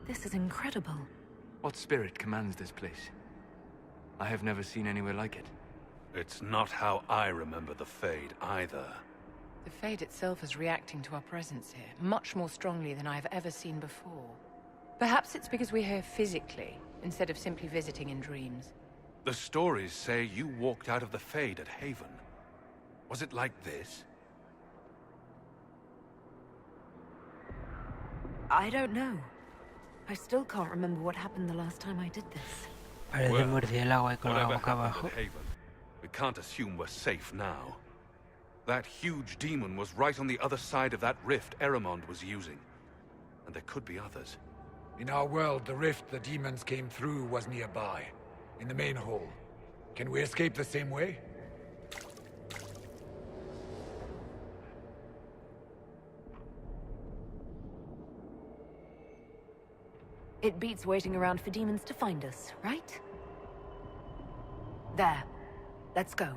This is incredible. What spirit commands this place? I have never seen anywhere like it. It's not how I remember the Fade, either. The Fade itself is reacting to our presence here, much more strongly than I've ever seen before. Perhaps it's because we're here physically, instead of simply visiting in dreams. The stories say you walked out of the Fade at Haven. Was it like this? I don't know. I still can't remember what happened the last time I did this. Parece Well, murciélago ahí con la Whatever boca happened abajo. at Haven, we can't assume we're safe now. That huge demon was right on the other side of that rift Eramond was using. And there could be others. In our world, the rift the demons came through was nearby, in the main hall. Can we escape the same way? It beats waiting around for demons to find us, right? There. Let's go.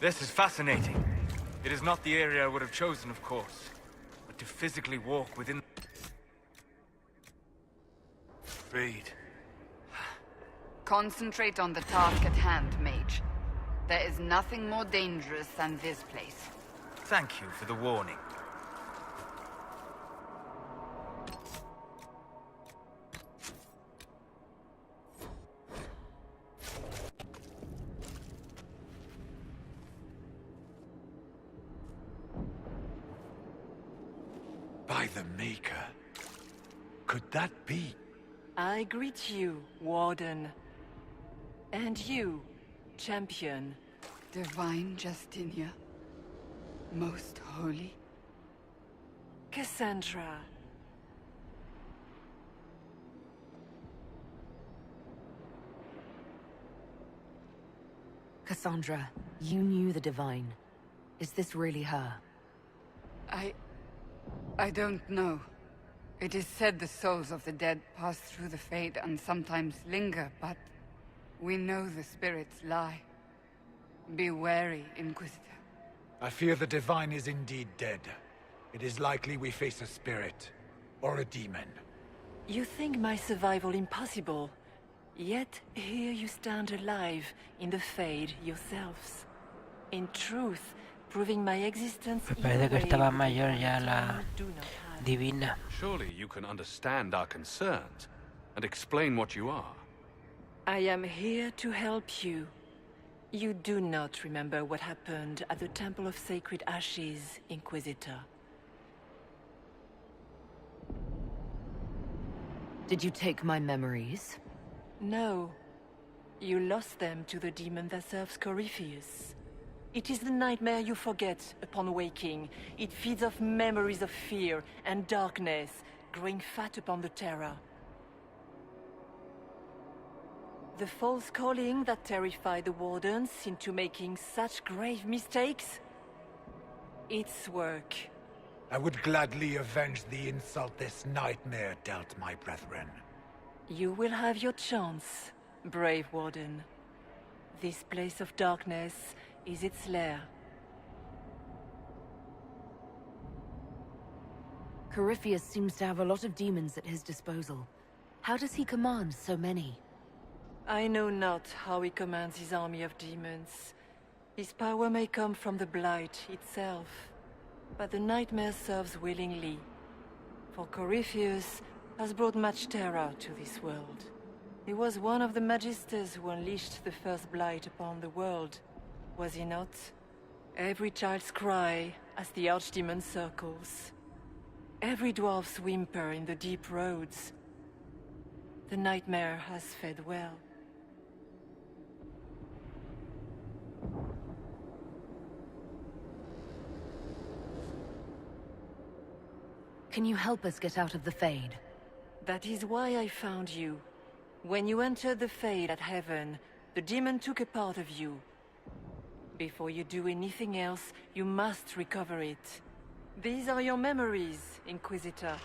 This is fascinating. It is not the area I would have chosen, of course. But to physically walk within... Fade. Concentrate on the task at hand, mage. There is nothing more dangerous than this place. Thank you for the warning. By the Maker. Could that be? I greet you, Warden. And you, Champion. Divine Justinia. Most holy. Cassandra. Cassandra, you knew the Divine. Is this really her? I don't know. It is said the souls of the dead pass through the Fade and sometimes linger, but we know the spirits lie. Be wary, Inquisitor. I fear the Divine is indeed dead. It is likely we face a spirit. Or a demon. You think my survival impossible. Yet here you stand alive in the Fade yourselves. In truth, proving my existence. Me parece que estaba mayor ya la divina. Surely you can understand our concerns and explain what you are. I am here to help you. You do not remember what happened at the Temple of Sacred Ashes, Inquisitor. Did you take my memories? No. You lost them to the demon that serves Corypheus. It is the nightmare you forget upon waking. It feeds off memories of fear and darkness, growing fat upon the terror. The false calling that terrified the Wardens into making such grave mistakes? Its work. I would gladly avenge the insult this nightmare dealt my brethren. You will have your chance, brave Warden. This place of darkness is its lair. Corypheus seems to have a lot of demons at his disposal. How does he command so many? I know not how he commands his army of demons. His power may come from the Blight itself, but the nightmare serves willingly. For Corypheus has brought much terror to this world. He was one of the Magisters who unleashed the first Blight upon the world, was he not? Every child's cry as the Archdemon circles. Every dwarf's whimper in the deep roads. The nightmare has fed well. Can you help us get out of the Fade? That is why I found you. When you entered the Fade at Heaven, the demon took a part of you. Before you do anything else, you must recover it. These are your memories, Inquisitor.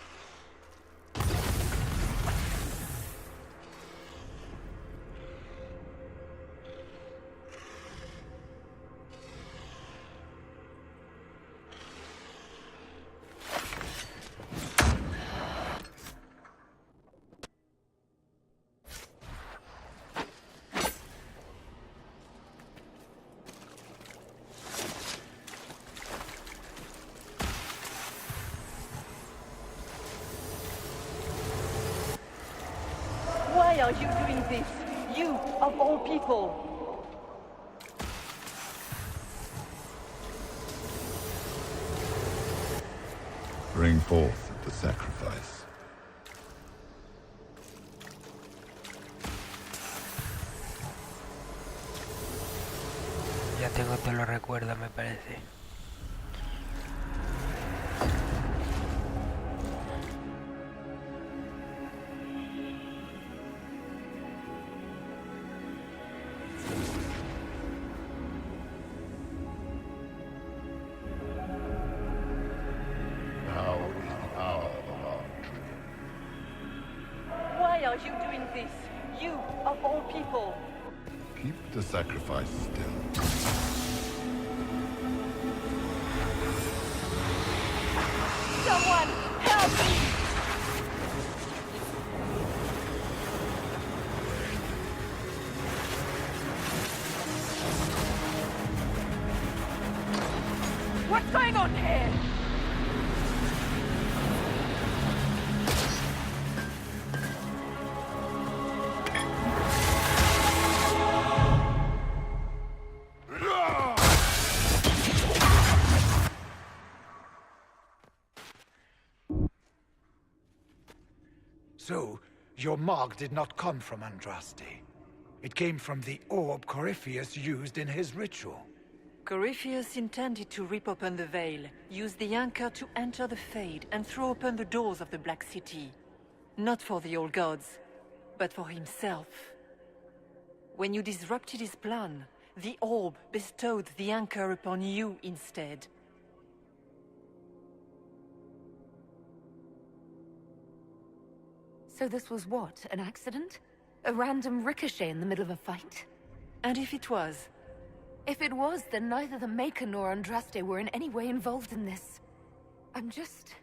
Why are you doing this? You, of all people! Bring forth the sacrifice. Ya tengo todos los recuerdos, me parece. Why are you doing this? You, of all people! Keep the sacrifice still. Someone, help me! What's going on here? So, your mark did not come from Andraste. It came from the orb Corypheus used in his ritual. Corypheus intended to rip open the veil, use the anchor to enter the Fade, and throw open the doors of the Black City. Not for the old gods, but for himself. When you disrupted his plan, the orb bestowed the anchor upon you instead. So this was what? An accident? A random ricochet in the middle of a fight? And if it was? If it was, then neither the Maker nor Andraste were in any way involved in this. I'm just...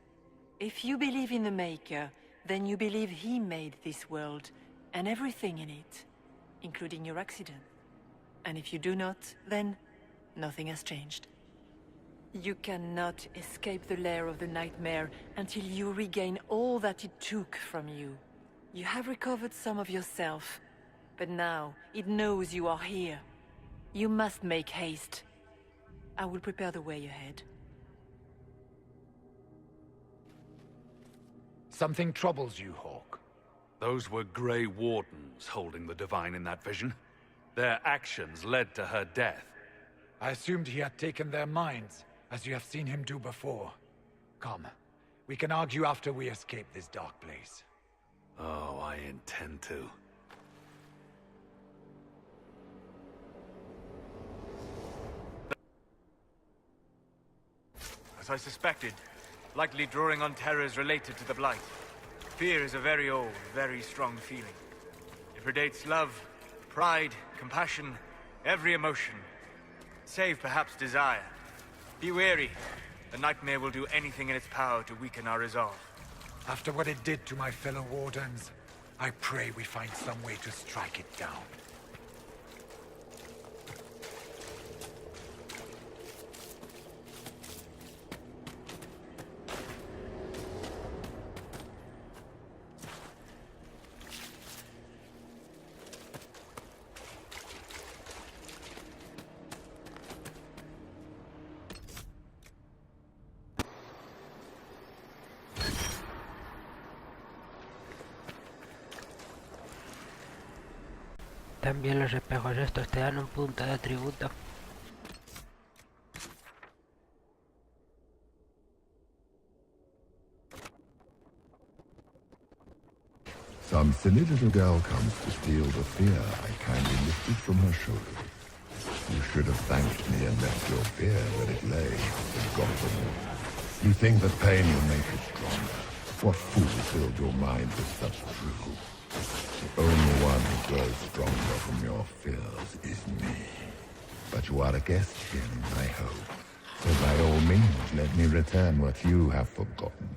If you believe in the Maker, then you believe he made this world, and everything in it, including your accident. And if you do not, then nothing has changed. You cannot escape the lair of the nightmare until you regain all that it took from you. You have recovered some of yourself, but now it knows you are here. You must make haste. I will prepare the way ahead. Something troubles you, Hawk. Those were Grey Wardens holding the Divine in that vision. Their actions led to her death. I assumed he had taken their minds, as you have seen him do before. Come, we can argue after we escape this dark place. Oh, I intend to. As I suspected, likely drawing on terrors related to the Blight. Fear is a very old, very strong feeling. It predates love, pride, compassion, every emotion. Save perhaps desire. Be wary. The nightmare will do anything in its power to weaken our resolve. After what it did to my fellow Wardens, I pray we find some way to strike it down. También los espejos estos te dan un punto de atributo. Some silly little girl comes to steal the fear I kindly lifted from her shoulders. You should have thanked me and left your fear where it lay, forgotten. You think that pain will make you stronger? What fool filled your mind with such drivel? The only one who grows stronger from your fears is me. But you are a guest here, I hope. So by all means, let me return what you have forgotten.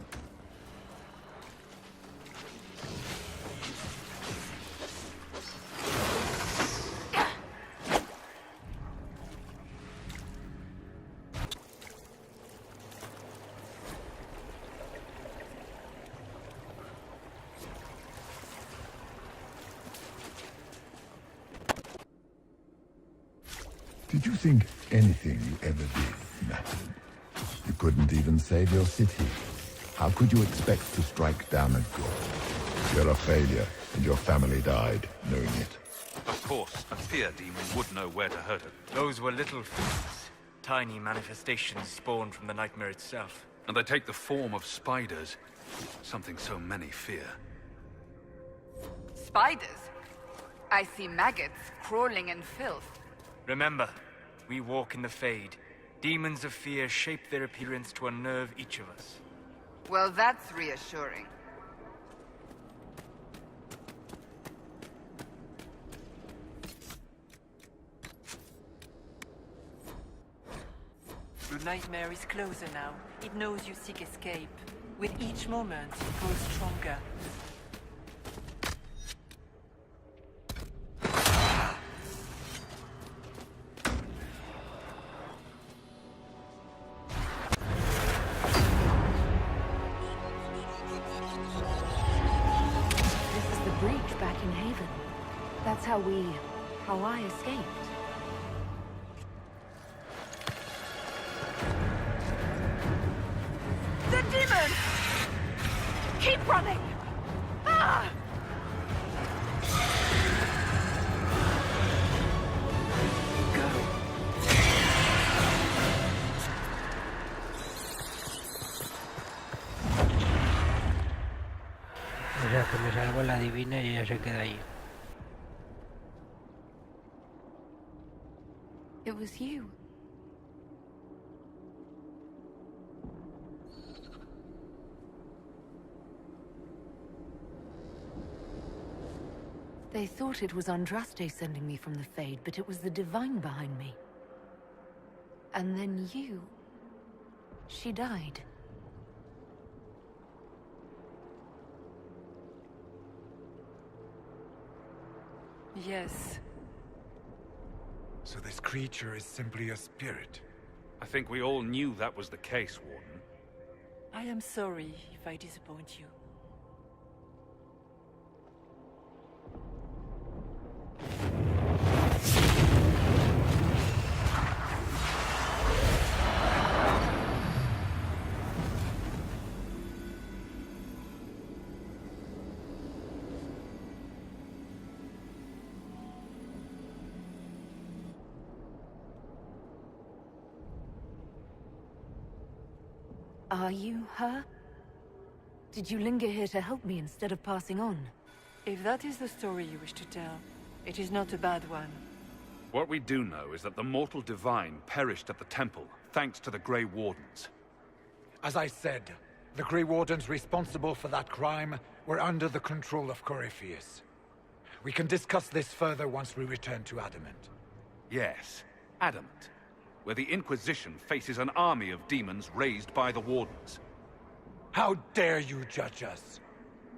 Did you think anything you ever did mattered? You couldn't even save your city. How could you expect to strike down a god? You're a failure, and your family died knowing it. Of course, a fear demon would know where to hurt it. Those were little fiends. Tiny manifestations spawned from the nightmare itself. And they take the form of spiders. Something so many fear. Spiders? I see maggots crawling in filth. Remember, we walk in the Fade. Demons of fear shape their appearance to unnerve each of us. Well, that's reassuring. The nightmare is closer now. It knows you seek escape. With each moment, it grows stronger. That's how I escaped. The demon! Keep running! Ah! O sea que me salvo la divina y ella se queda ahí. It was you. They thought it was Andraste sending me from the Fade, but it was the Divine behind me. And then you... She died. Yes. So this creature is simply a spirit. I think we all knew that was the case, Warden. I am sorry if I disappoint you. Are you her? Did you linger here to help me instead of passing on? If that is the story you wish to tell, it is not a bad one. What we do know is that the mortal divine perished at the temple, thanks to the Grey Wardens. As I said, the Grey Wardens responsible for that crime were under the control of Corypheus. We can discuss this further once we return to Adamant. Yes, Adamant, where the Inquisition faces an army of demons raised by the Wardens. How dare you judge us?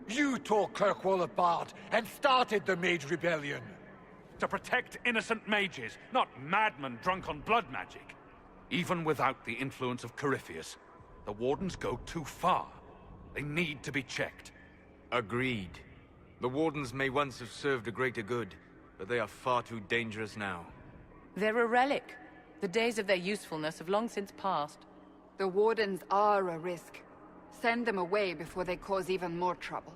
You tore Kirkwall apart and started the Mage Rebellion! To protect innocent mages, not madmen drunk on blood magic. Even without the influence of Corypheus, the Wardens go too far. They need to be checked. Agreed. The Wardens may once have served a greater good, but they are far too dangerous now. They're a relic. The days of their usefulness have long since passed. The Wardens are a risk. Send them away before they cause even more trouble.